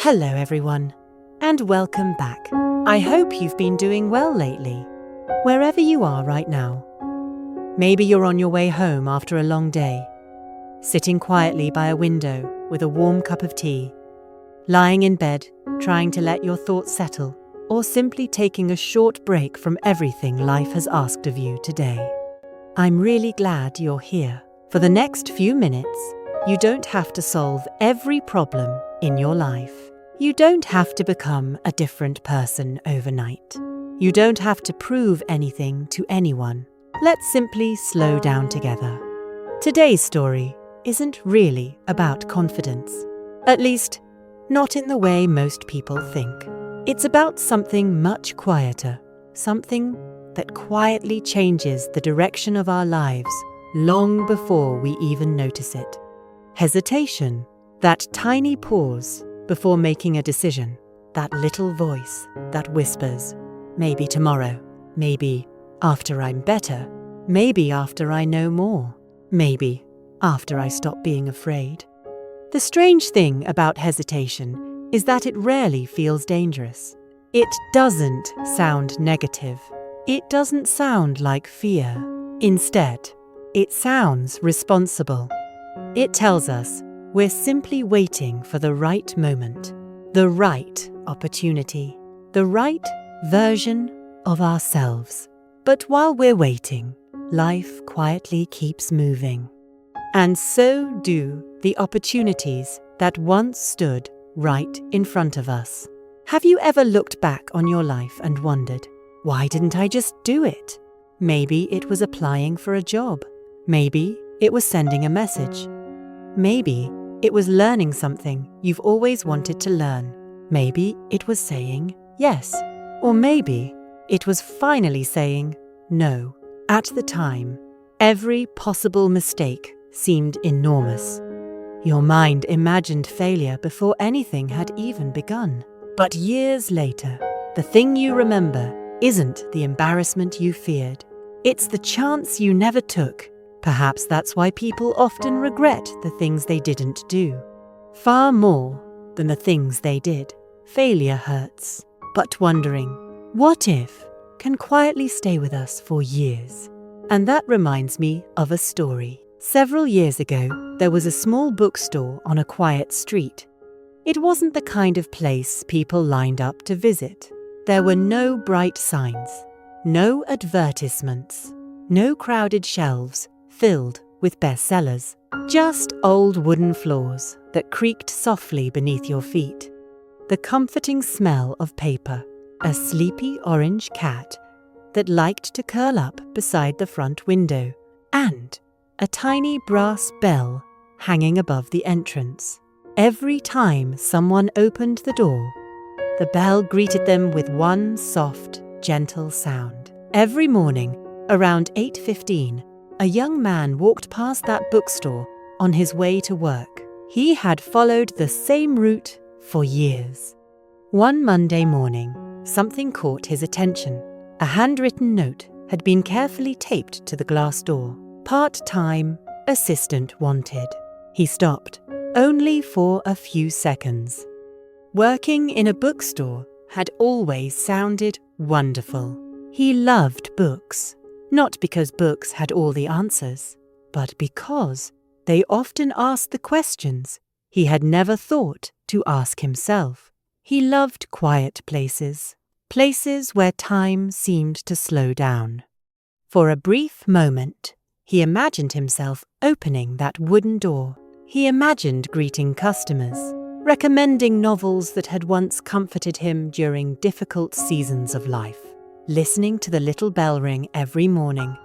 Hello everyone, and welcome back. I hope you've been doing well lately, wherever you are right now. Maybe you're on your way home after a long day, sitting quietly by a window with a warm cup of tea, lying in bed trying to let your thoughts settle, or simply taking a short break from everything life has asked of you today. I'm really glad you're here. For the next few minutes, you don't have to solve every problem in your life. You don't have to become a different person overnight. You don't have to prove anything to anyone. Let's simply slow down together. Today's story isn't really about confidence. At least, not in the way most people think. It's about something much quieter, something that quietly changes the direction of our lives long before we even notice it. Hesitation, that tiny pause before making a decision, that little voice that whispers, maybe tomorrow, maybe after I'm better, maybe after I know more, maybe after I stop being afraid. The strange thing about hesitation is that it rarely feels dangerous. It doesn't sound negative. It doesn't sound like fear. Instead, it sounds responsible. It tells us we're simply waiting for the right moment, the right opportunity, the right version of ourselves. But while we're waiting, life quietly keeps moving. And so do the opportunities that once stood right in front of us. Have you ever looked back on your life and wondered, why didn't I just do it? Maybe it was applying for a job. Maybe it was sending a message. Maybe it was learning something you've always wanted to learn. Maybe it was saying yes. Or maybe it was finally saying no. At the time, every possible mistake seemed enormous. Your mind imagined failure before anything had even begun. But years later, the thing you remember isn't the embarrassment you feared. It's the chance you never took. Perhaps that's why people often regret the things they didn't do. Far more than the things they did. Failure hurts. But wondering, what if, can quietly stay with us for years. And that reminds me of a story. Several years ago, there was a small bookstore on a quiet street. It wasn't the kind of place people lined up to visit. There were no bright signs, no advertisements, no crowded shelves filled with bestsellers, just old wooden floors that creaked softly beneath your feet, the comforting smell of paper, a sleepy orange cat that liked to curl up beside the front window, and a tiny brass bell hanging above the entrance. Every time someone opened the door, the bell greeted them with one soft, gentle sound. Every morning, around 8:15, a young man walked past that bookstore on his way to work. He had followed the same route for years. One Monday morning, something caught his attention. A handwritten note had been carefully taped to the glass door. Part-time assistant wanted. He stopped, only for a few seconds. Working in a bookstore had always sounded wonderful. He loved books. Not because books had all the answers, but because they often asked the questions he had never thought to ask himself. He loved quiet places, places where time seemed to slow down. For a brief moment, he imagined himself opening that wooden door. He imagined greeting customers, recommending novels that had once comforted him during difficult seasons of life. Listening to the little bell ring every morning.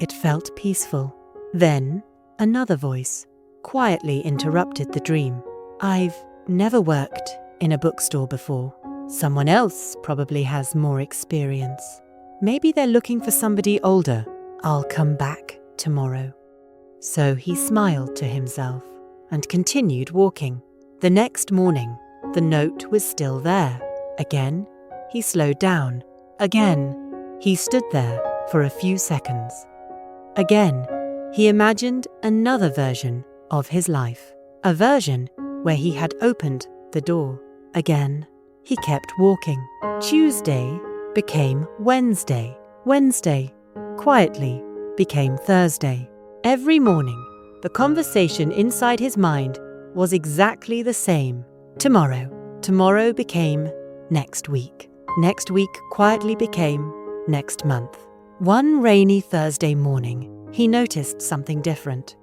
It felt peaceful. Then, another voice quietly interrupted the dream. I've never worked in a bookstore before. Someone else probably has more experience. Maybe they're looking for somebody older. I'll come back tomorrow. So he smiled to himself and continued walking. The next morning, the note was still there. Again, he slowed down. Again, he stood there for a few seconds. Again, he imagined another version of his life, a version where he had opened the door, again. He kept walking. Tuesday became Wednesday. Wednesday, quietly, became Thursday. Every morning, the conversation inside his mind was exactly the same. Tomorrow. Tomorrow became next week. Next week quietly became next month. One rainy Thursday morning, he noticed something different.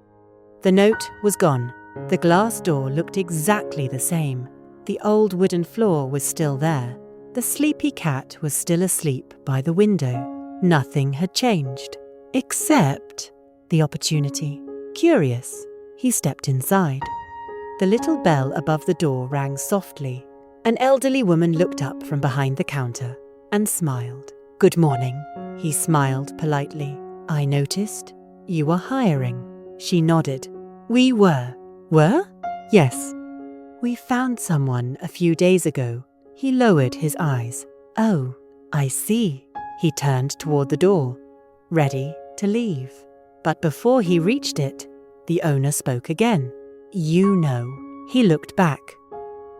The note was gone. The glass door looked exactly the same. The old wooden floor was still there. The sleepy cat was still asleep by the window. Nothing had changed, except the opportunity. Curious, he stepped inside. The little bell above the door rang softly. An elderly woman looked up from behind the counter and smiled. "Good morning," he smiled politely. "I noticed you were hiring." She nodded. "We were." "Were?" "Yes. We found someone a few days ago." He lowered his eyes. "Oh, I see." He turned toward the door, ready to leave. But before he reached it, the owner spoke again. "You know." He looked back.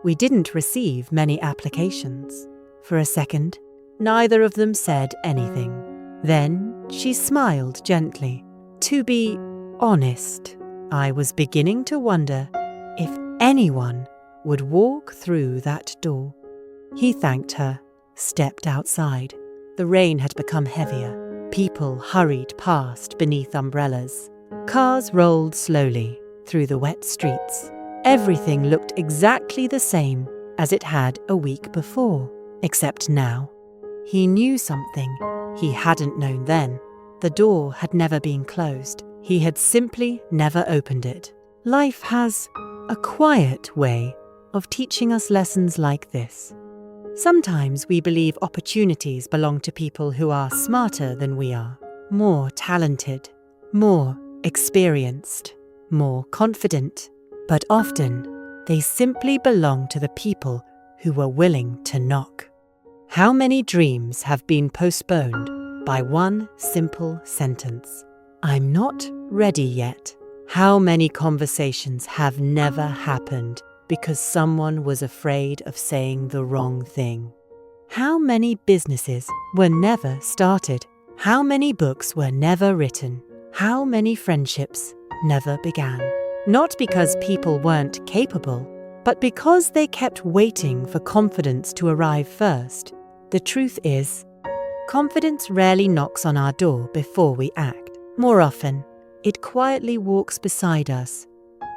"We didn't receive many applications." For a second, neither of them said anything. Then she smiled gently. "To be honest, I was beginning to wonder if anyone would walk through that door." He thanked her, stepped outside. The rain had become heavier. People hurried past beneath umbrellas. Cars rolled slowly through the wet streets. Everything looked exactly the same as it had a week before, except now. He knew something he hadn't known then. The door had never been closed. He had simply never opened it. Life has a quiet way of teaching us lessons like this. Sometimes we believe opportunities belong to people who are smarter than we are, more talented, more experienced, more confident. But often, they simply belong to the people who were willing to knock. How many dreams have been postponed by one simple sentence? "I'm not ready yet." How many conversations have never happened because someone was afraid of saying the wrong thing? How many businesses were never started? How many books were never written? How many friendships never began? Not because people weren't capable, but because they kept waiting for confidence to arrive first. The truth is, confidence rarely knocks on our door before we act. More often, it quietly walks beside us,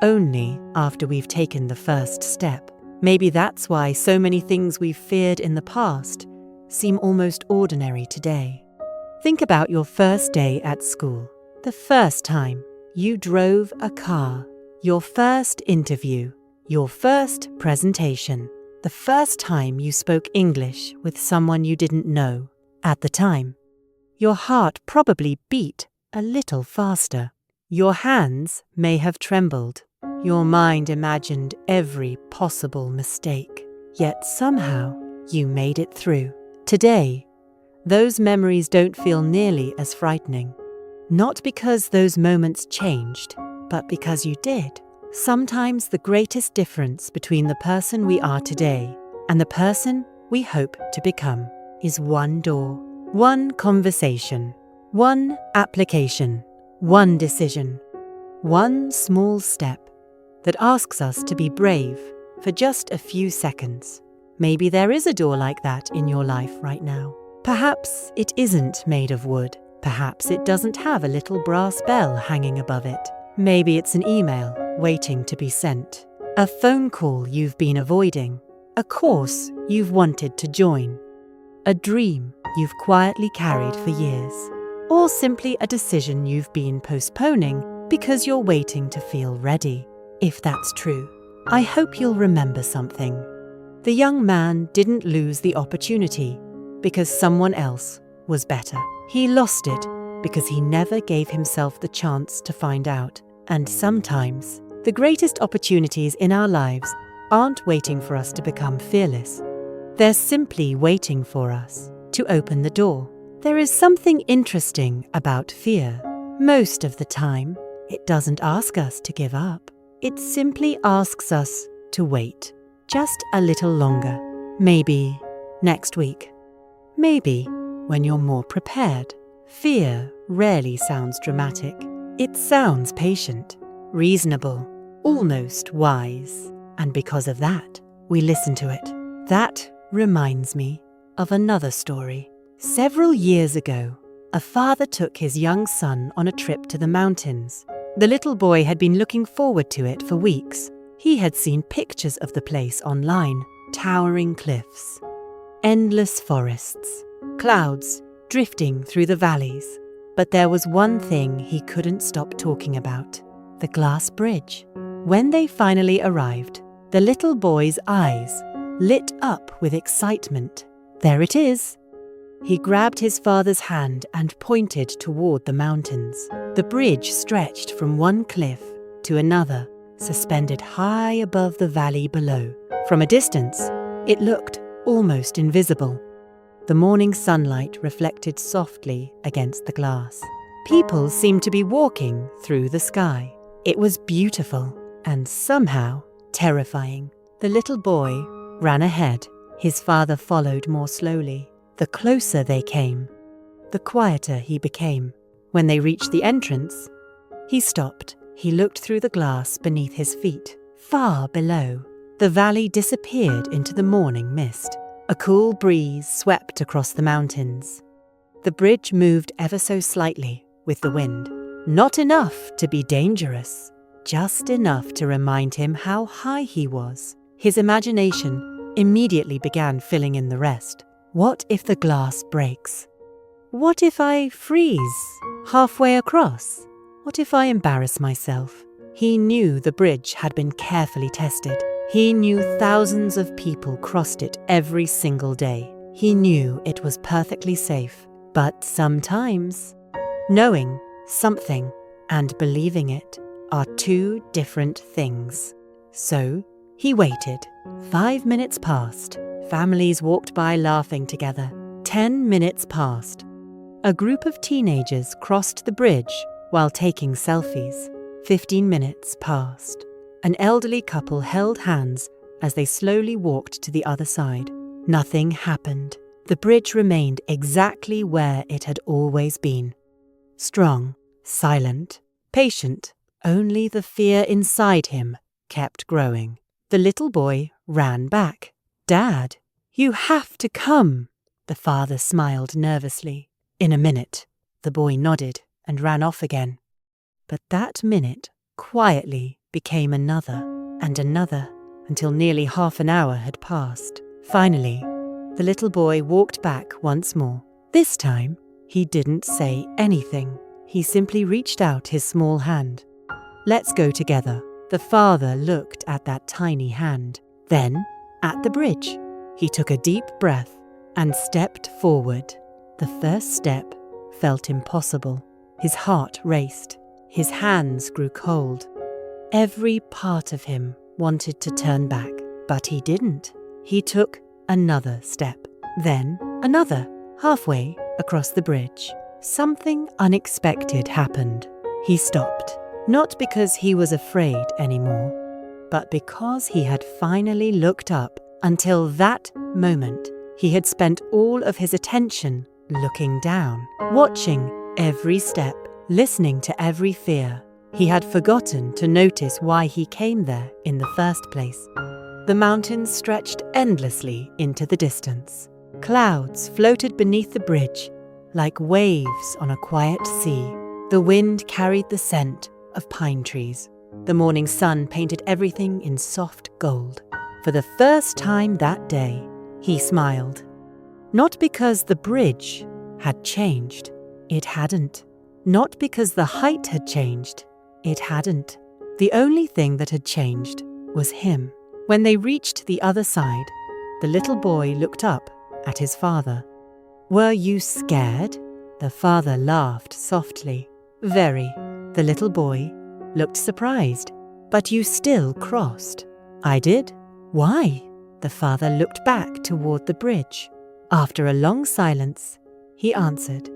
only after we've taken the first step. Maybe that's why so many things we've feared in the past seem almost ordinary today. Think about your first day at school, the first time you drove a car, your first interview, your first presentation, the first time you spoke English with someone you didn't know. At the time, your heart probably beat a little faster. Your hands may have trembled. Your mind imagined every possible mistake. Yet somehow, you made it through. Today, those memories don't feel nearly as frightening. Not because those moments changed, but because you did. Sometimes the greatest difference between the person we are today and the person we hope to become is one door, one conversation, one application, one decision, one small step that asks us to be brave for just a few seconds. Maybe there is a door like that in your life right now. Perhaps it isn't made of wood. Perhaps it doesn't have a little brass bell hanging above it. Maybe it's an email waiting to be sent, a phone call you've been avoiding, a course you've wanted to join, a dream you've quietly carried for years, or simply a decision you've been postponing because you're waiting to feel ready. If that's true, I hope you'll remember something. The young man didn't lose the opportunity because someone else was better. He lost it because he never gave himself the chance to find out. And sometimes, the greatest opportunities in our lives aren't waiting for us to become fearless. They're simply waiting for us to open the door. There is something interesting about fear. Most of the time, it doesn't ask us to give up. It simply asks us to wait. just a little longer. Maybe next week. Maybe when you're more prepared. Fear rarely sounds dramatic. It sounds patient, reasonable, almost wise. And because of that, we listen to it. That reminds me of another story. Several years ago, a father took his young son on a trip to the mountains. The little boy had been looking forward to it for weeks. He had seen pictures of the place online, towering cliffs, endless forests, clouds drifting through the valleys. But there was one thing he couldn't stop talking about: the glass bridge. When they finally arrived, the little boy's eyes lit up with excitement. There it is! He grabbed his father's hand and pointed toward the mountains. The bridge stretched from one cliff to another, suspended high above the valley below. From a distance, it looked almost invisible. The morning sunlight reflected softly against the glass. People seemed to be walking through the sky. It was beautiful and somehow terrifying. The little boy ran ahead. His father followed more slowly. The closer they came, the quieter he became. When they reached the entrance, he stopped. He looked through the glass beneath his feet. Far below, the valley disappeared into the morning mist. A cool breeze swept across the mountains. The bridge moved ever so slightly with the wind. Not enough to be dangerous, just enough to remind him how high he was. His imagination immediately began filling in the rest. What if the glass breaks? What if I freeze halfway across? What if I embarrass myself? He knew the bridge had been carefully tested. He knew thousands of people crossed it every single day. He knew it was perfectly safe. But sometimes, knowing something and believing it are two different things. So he waited. 5 minutes passed. Families walked by laughing together. 10 minutes passed. A group of teenagers crossed the bridge while taking selfies. 15 minutes passed. An elderly couple held hands as they slowly walked to the other side. Nothing happened. The bridge remained exactly where it had always been. Strong, silent, patient. Only the fear inside him kept growing. The little boy ran back. "Dad, you have to come." The father smiled nervously. "In a minute." The boy nodded and ran off again. But that minute quietly became another and another until nearly half an hour had passed. Finally, the little boy walked back once more. This time, he didn't say anything. He simply reached out his small hand. "Let's go together." The father looked at that tiny hand. Then, at the bridge, he took a deep breath and stepped forward. The first step felt impossible. His heart raced. His hands grew cold. Every part of him wanted to turn back, but he didn't. He took another step, then another. Halfway across the bridge, something unexpected happened. He stopped, not because he was afraid anymore, but because he had finally looked up. Until that moment, he had spent all of his attention looking down, watching every step, listening to every fear. He had forgotten to notice why he came there in the first place. The mountains stretched endlessly into the distance. Clouds floated beneath the bridge like waves on a quiet sea. The wind carried the scent of pine trees. The morning sun painted everything in soft gold. For the first time that day, he smiled. Not because the bridge had changed. It hadn't. Not because the height had changed. It hadn't. The only thing that had changed was him. When they reached the other side, the little boy looked up at his father. "Were you scared?" The father laughed softly. "Very." The little boy looked surprised. "But you still crossed." "I did." "Why?" The father looked back toward the bridge. After a long silence, he answered,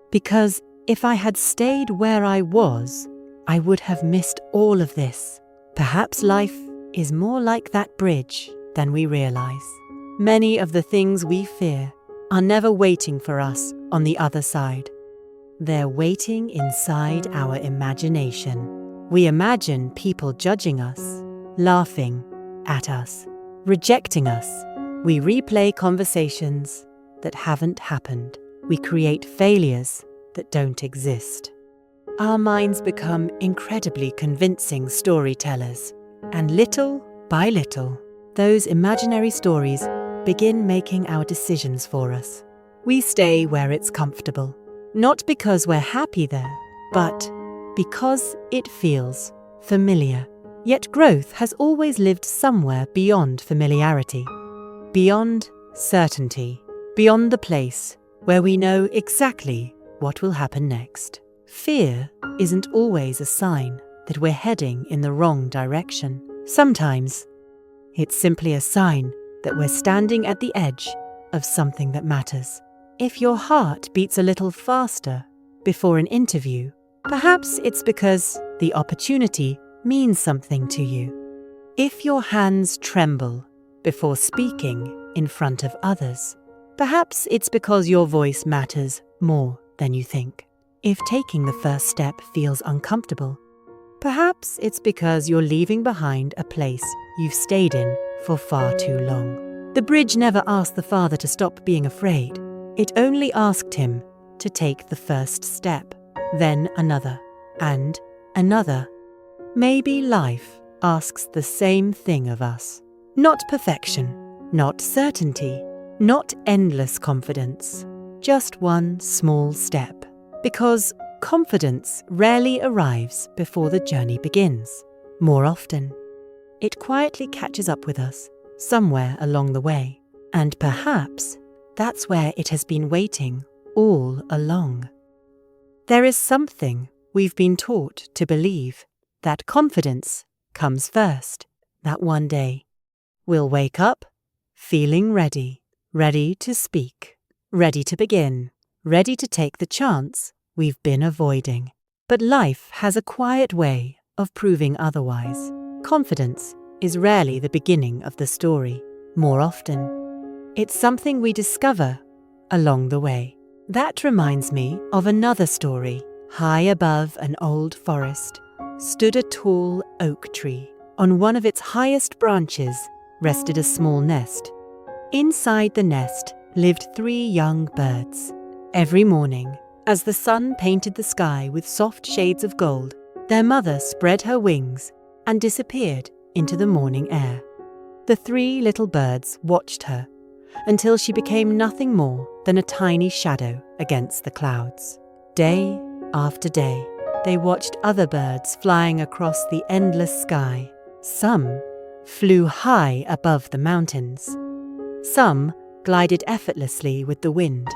"Because if I had stayed where I was, I would have missed all of this. Perhaps life is more like that bridge than we realize. Many of the things we fear are never waiting for us on the other side. They're waiting inside our imagination. We imagine people judging us, laughing at us, rejecting us. We replay conversations that haven't happened. We create failures that don't exist. Our minds become incredibly convincing storytellers, and little by little, those imaginary stories begin making our decisions for us. We stay where it's comfortable, not because we're happy there, but because it feels familiar. Yet growth has always lived somewhere beyond familiarity, beyond certainty, beyond the place where we know exactly what will happen next. Fear isn't always a sign that we're heading in the wrong direction. Sometimes it's simply a sign that we're standing at the edge of something that matters. If your heart beats a little faster before an interview, perhaps it's because the opportunity means something to you. If your hands tremble before speaking in front of others, perhaps it's because your voice matters more than you think. If taking the first step feels uncomfortable, perhaps it's because you're leaving behind a place you've stayed in for far too long. The bridge never asked the father to stop being afraid. It only asked him to take the first step, then another, and another. Maybe life asks the same thing of us. Not perfection, not certainty, not endless confidence, just one small step. Because confidence rarely arrives before the journey begins. More often, it quietly catches up with us somewhere along the way. And perhaps that's where it has been waiting all along. There is something we've been taught to believe, that confidence comes first, that one day we'll wake up feeling ready, ready to speak, ready to begin, ready to take the chance we've been avoiding. But life has a quiet way of proving otherwise. Confidence is rarely the beginning of the story. More often, it's something we discover along the way. That reminds me of another story. High above an old forest stood a tall oak tree. On one of its highest branches rested a small nest. Inside the nest lived 3 young birds. Every morning, as the sun painted the sky with soft shades of gold, their mother spread her wings and disappeared into the morning air. The 3 little birds watched her until she became nothing more than a tiny shadow against the clouds. Day after day, they watched other birds flying across the endless sky. Some flew high above the mountains. Some glided effortlessly with the wind.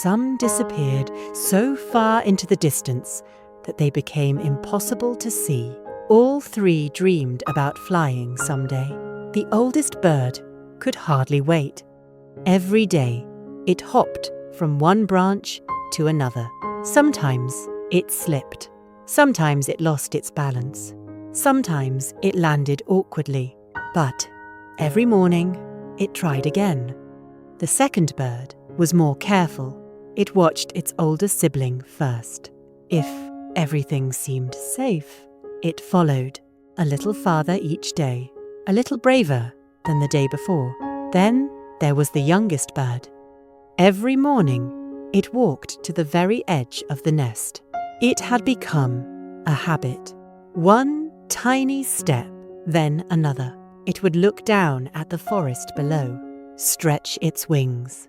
Some disappeared so far into the distance that they became impossible to see. All 3 dreamed about flying someday. The oldest bird could hardly wait. Every day, it hopped from one branch to another. Sometimes it slipped. Sometimes it lost its balance. Sometimes it landed awkwardly. But every morning, it tried again. The second bird was more careful. It watched its older sibling first. If everything seemed safe, it followed a little farther each day, a little braver than the day before. Then there was the youngest bird. Every morning, it walked to the very edge of the nest. It had become a habit. One tiny step, then another. It would look down at the forest below, stretch its wings,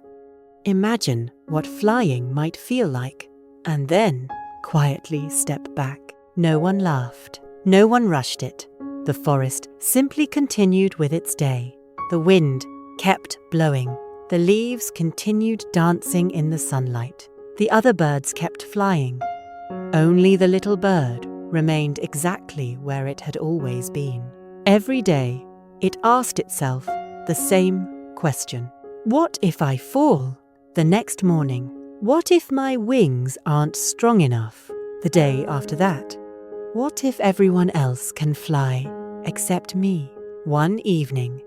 imagine what flying might feel like, and then quietly step back. No one laughed. No one rushed it. The forest simply continued with its day. The wind kept blowing. The leaves continued dancing in the sunlight. The other birds kept flying. Only the little bird remained exactly where it had always been. Every day, it asked itself the same question. What if I fall? The next morning, what if my wings aren't strong enough? The day after that, what if everyone else can fly except me? One evening,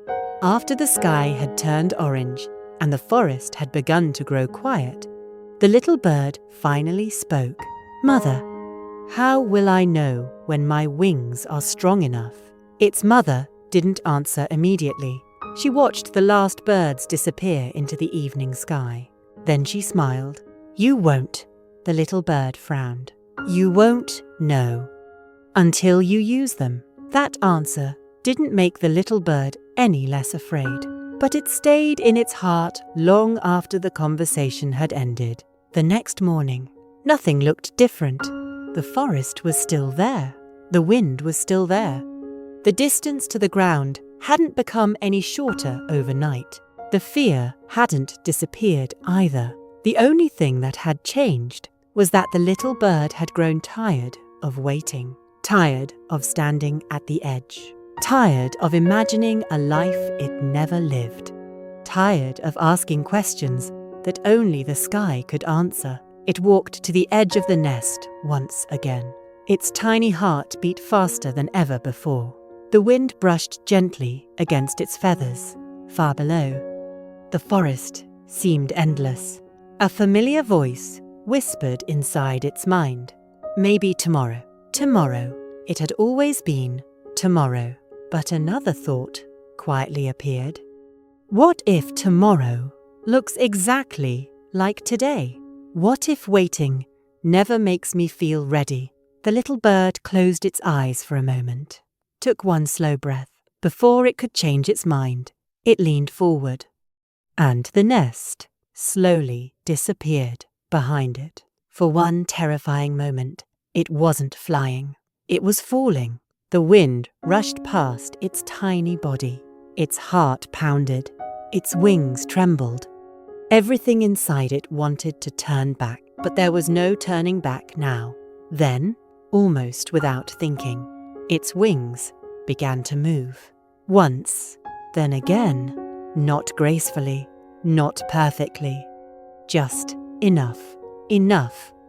After the sky had turned orange and the forest had begun to grow quiet, the little bird finally spoke. "Mother, how will I know when my wings are strong enough?" Its mother didn't answer immediately. She watched the last birds disappear into the evening sky. Then she smiled. "You won't," the little bird frowned. "You won't know until you use them." That answer didn't make the little bird any less afraid, but it stayed in its heart long after the conversation had ended. The next morning, nothing looked different. The forest was still there. The wind was still there. The distance to the ground hadn't become any shorter overnight. The fear hadn't disappeared either. The only thing that had changed was that the little bird had grown tired of waiting, tired of standing at the edge, tired of imagining a life it never lived, tired of asking questions that only the sky could answer. It walked to the edge of the nest once again. Its tiny heart beat faster than ever before. The wind brushed gently against its feathers, far below. The forest seemed endless. A familiar voice whispered inside its mind. Maybe tomorrow. Tomorrow. It had always been tomorrow. But another thought quietly appeared. What if tomorrow looks exactly like today? What if waiting never makes me feel ready? The little bird closed its eyes for a moment, took one slow breath. Before it could change its mind, it leaned forward, and the nest slowly disappeared behind it. For one terrifying moment, it wasn't flying. It was falling. The wind rushed past its tiny body. Its heart pounded. Its wings trembled. Everything inside it wanted to turn back, but there was no turning back now. Then, almost without thinking, its wings began to move. Once, then again, not gracefully, not perfectly, just enough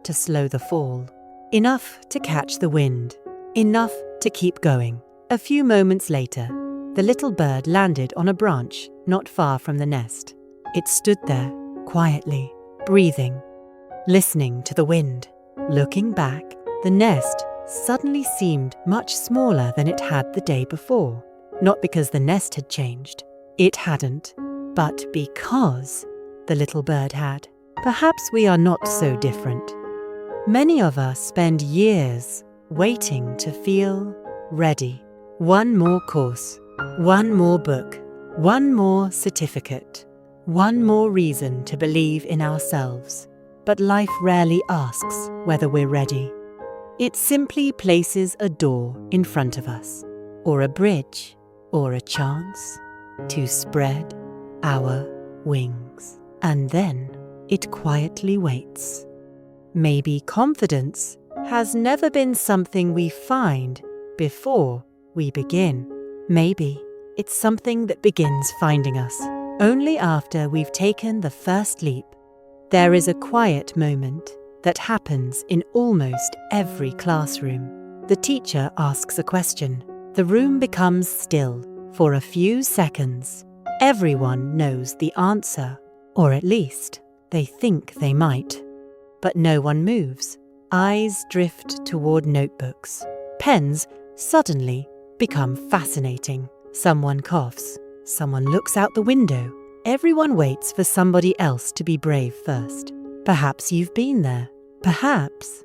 to slow the fall, enough to catch the wind, enough to keep going. A few moments later, the little bird landed on a branch not far from the nest. It stood there, quietly, breathing, listening to the wind. Looking back, the nest suddenly seemed much smaller than it had the day before. Not because the nest had changed. It hadn't. But because the little bird had. Perhaps we are not so different. Many of us spend years waiting to feel ready. One more course, one more book, one more certificate, one more reason to believe in ourselves. But life rarely asks whether we're ready. It simply places a door in front of us, or a bridge, or a chance to spread our wings. And then it quietly waits. Maybe confidence has never been something we find before we begin. Maybe it's something that begins finding us only after we've taken the first leap. There is a quiet moment that happens in almost every classroom. The teacher asks a question. The room becomes still for a few seconds. Everyone knows the answer, or at least they think they might. But no one moves. Eyes drift toward notebooks. Pens suddenly become fascinating. Someone coughs. Someone looks out the window. Everyone waits for somebody else to be brave first. Perhaps you've been there. Perhaps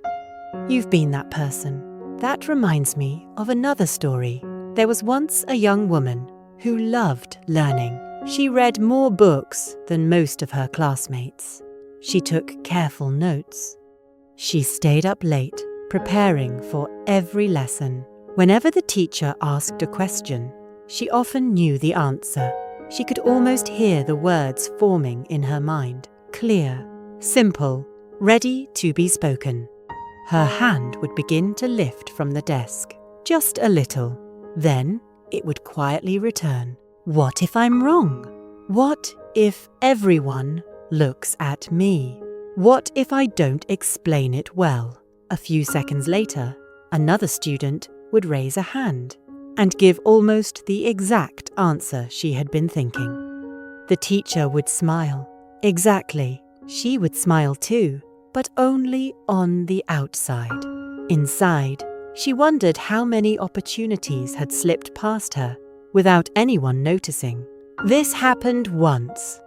you've been that person. That reminds me of another story. There was once a young woman who loved learning. She read more books than most of her classmates. She took careful notes. She stayed up late, preparing for every lesson. Whenever the teacher asked a question, she often knew the answer. She could almost hear the words forming in her mind. Clear, simple, ready to be spoken. Her hand would begin to lift from the desk, just a little. Then it would quietly return. What if I'm wrong? What if everyone looks at me? What if I don't explain it well? A few seconds later, another student would raise a hand, and give almost the exact answer she had been thinking. The teacher would smile. Exactly, she would smile too, but only on the outside. Inside, she wondered how many opportunities had slipped past her without anyone noticing. This happened once,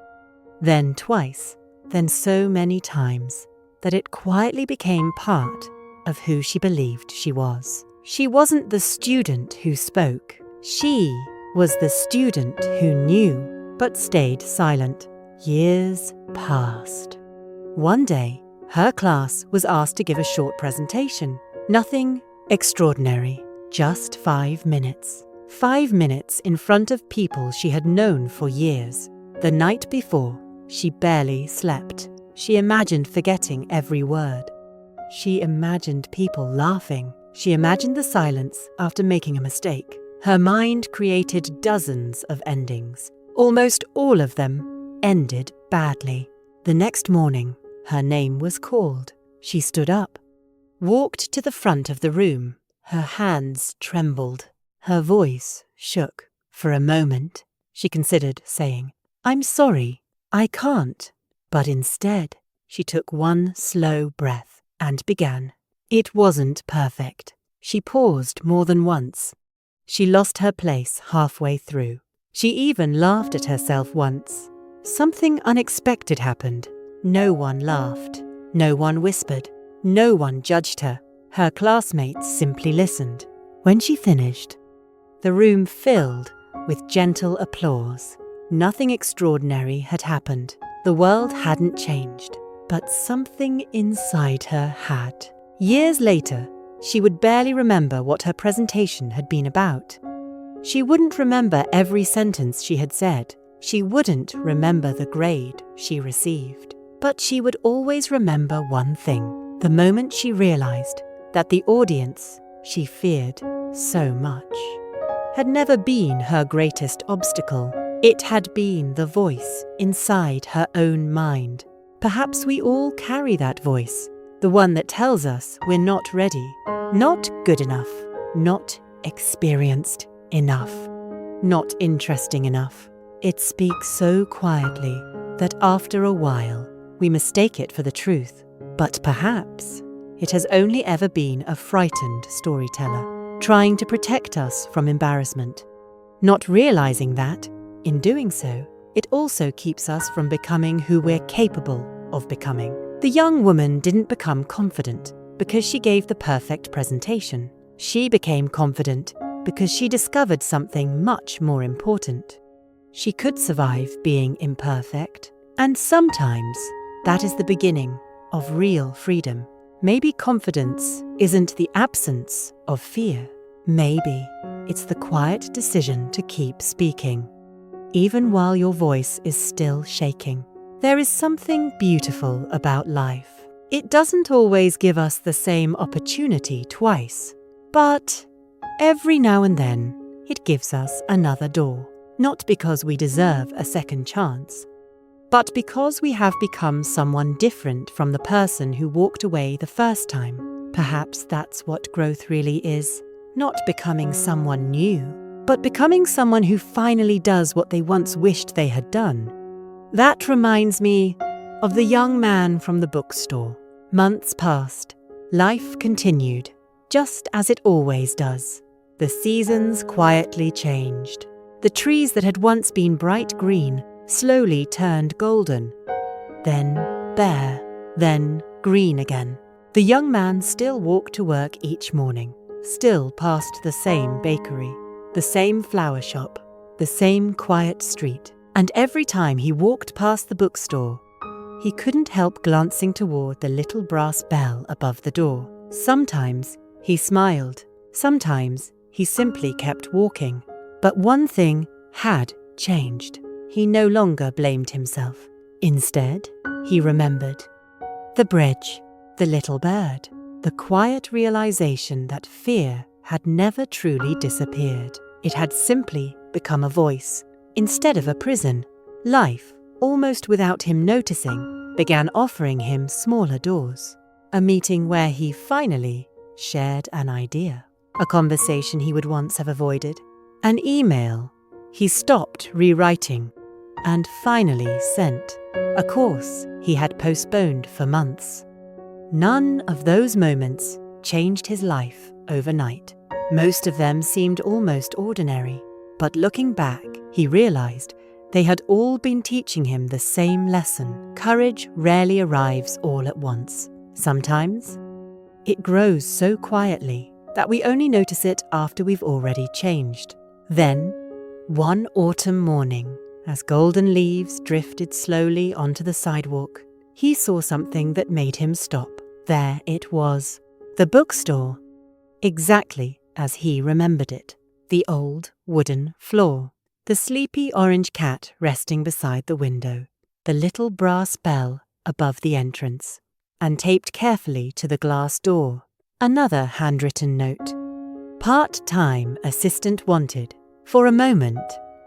then twice, then so many times that it quietly became part of who she believed she was. She wasn't the student who spoke. She was the student who knew but stayed silent. Years passed. One day, her class was asked to give a short presentation. Nothing extraordinary, just 5 minutes. 5 minutes in front of people she had known for years. The night before, she barely slept. She imagined forgetting every word. She imagined people laughing. She imagined the silence after making a mistake. Her mind created dozens of endings. Almost all of them ended badly. The next morning, her name was called. She stood up, walked to the front of the room. Her hands trembled. Her voice shook. For a moment, she considered saying, "I'm sorry, I can't." But instead, she took one slow breath and began. It wasn't perfect. She paused more than once. She lost her place halfway through. She even laughed at herself once. Something unexpected happened. No one laughed. No one whispered. No one judged her. Her classmates simply listened. When she finished, the room filled with gentle applause. Nothing extraordinary had happened. The world hadn't changed, but something inside her had. Years later, she would barely remember what her presentation had been about. She wouldn't remember every sentence she had said. She wouldn't remember the grade she received. But she would always remember one thing: the moment she realized that the audience she feared so much had never been her greatest obstacle. It had been the voice inside her own mind. Perhaps we all carry that voice, the one that tells us we're not ready, not good enough, not experienced enough, not interesting enough. It speaks so quietly that after a while we mistake it for the truth. But perhaps it has only ever been a frightened storyteller, trying to protect us from embarrassment, not realizing that, in doing so, it also keeps us from becoming who we're capable of becoming. The young woman didn't become confident because she gave the perfect presentation. She became confident because she discovered something much more important. She could survive being imperfect, and sometimes that is the beginning of real freedom. Maybe confidence isn't the absence of fear. Maybe it's the quiet decision to keep speaking, even while your voice is still shaking. There is something beautiful about life. It doesn't always give us the same opportunity twice, but every now and then it gives us another door, not because we deserve a second chance, but because we have become someone different from the person who walked away the first time. Perhaps that's what growth really is, not becoming someone new, but becoming someone who finally does what they once wished they had done. That reminds me of the young man from the bookstore. Months passed. Life continued, just as it always does. The seasons quietly changed. The trees that had once been bright green slowly turned golden, then bare, then green again. The young man still walked to work each morning, still passed the same bakery, the same flower shop, the same quiet street, and every time he walked past the bookstore, he couldn't help glancing toward the little brass bell above the door. Sometimes he smiled, sometimes he simply kept walking. But one thing had changed. He no longer blamed himself. Instead, he remembered the bridge, the little bird, the quiet realization that fear had never truly disappeared. It had simply become a voice instead of a prison. Life, almost without him noticing, began offering him smaller doors. A meeting where he finally shared an idea. a conversation he would once have avoided, an email he stopped rewriting, and finally sent, a course he had postponed for months. None of those moments changed his life overnight. Most of them seemed almost ordinary, but looking back, he realized they had all been teaching him the same lesson. Courage rarely arrives all at once. Sometimes, it grows so quietly that we only notice it after we've already changed. Then, one autumn morning, as golden leaves drifted slowly onto the sidewalk, he saw something that made him stop. There it was, the bookstore, exactly as he remembered it. The old wooden floor, the sleepy orange cat resting beside the window, the little brass bell above the entrance, and taped carefully to the glass door, another handwritten note. Part-time assistant wanted. For a moment,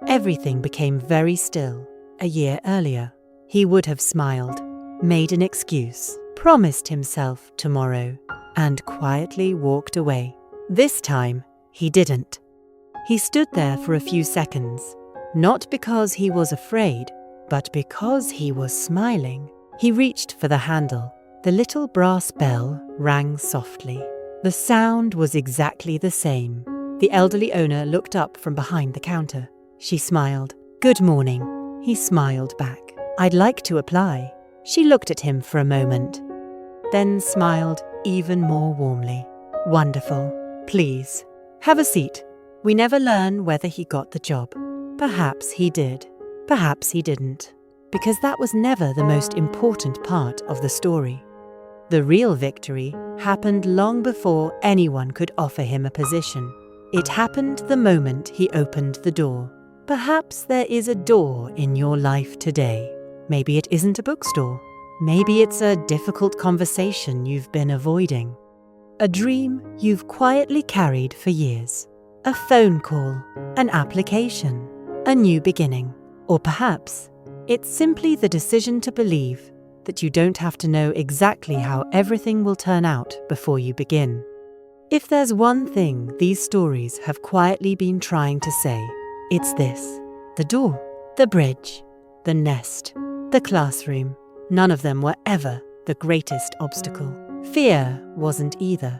everything became very still. A year earlier, he would have smiled, made an excuse, promised himself tomorrow, and quietly walked away. This time, he didn't. He stood there for a few seconds, not because he was afraid, but because he was smiling. He reached for the handle. The little brass bell rang softly. The sound was exactly the same. The elderly owner looked up from behind the counter. She smiled. "Good morning." He smiled back. "I'd like to apply." She looked at him for a moment, then smiled even more warmly. "Wonderful. Please, have a seat." We never learn whether he got the job. Perhaps he did. Perhaps he didn't. Because that was never the most important part of the story. The real victory happened long before anyone could offer him a position. It happened the moment he opened the door. Perhaps there is a door in your life today. Maybe it isn't a bookstore. Maybe it's a difficult conversation you've been avoiding. A dream you've quietly carried for years. A phone call, an application, a new beginning. Or perhaps it's simply the decision to believe that you don't have to know exactly how everything will turn out before you begin. If there's one thing these stories have quietly been trying to say, it's this: the door, the bridge, the nest, the classroom. None of them were ever the greatest obstacle. Fear wasn't either.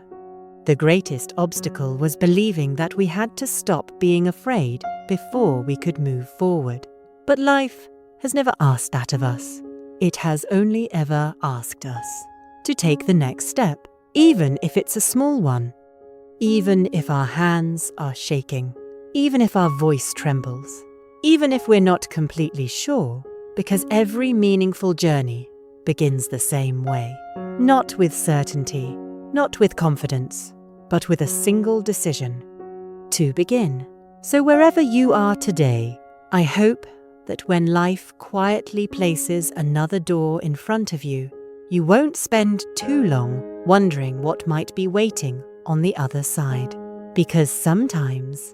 The greatest obstacle was believing that we had to stop being afraid before we could move forward. But life has never asked that of us. It has only ever asked us to take the next step, even if it's a small one. Even if our hands are shaking, even if our voice trembles, even if we're not completely sure, because every meaningful journey begins the same way. Not with certainty, not with confidence, but with a single decision to begin. So wherever you are today, I hope that when life quietly places another door in front of you, you won't spend too long wondering what might be waiting on the other side. Because sometimes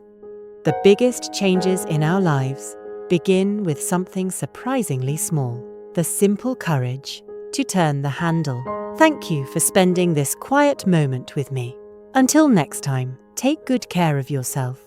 the biggest changes in our lives begin with something surprisingly small, the simple courage to turn the handle. Thank you for spending this quiet moment with me. Until next time, take good care of yourself.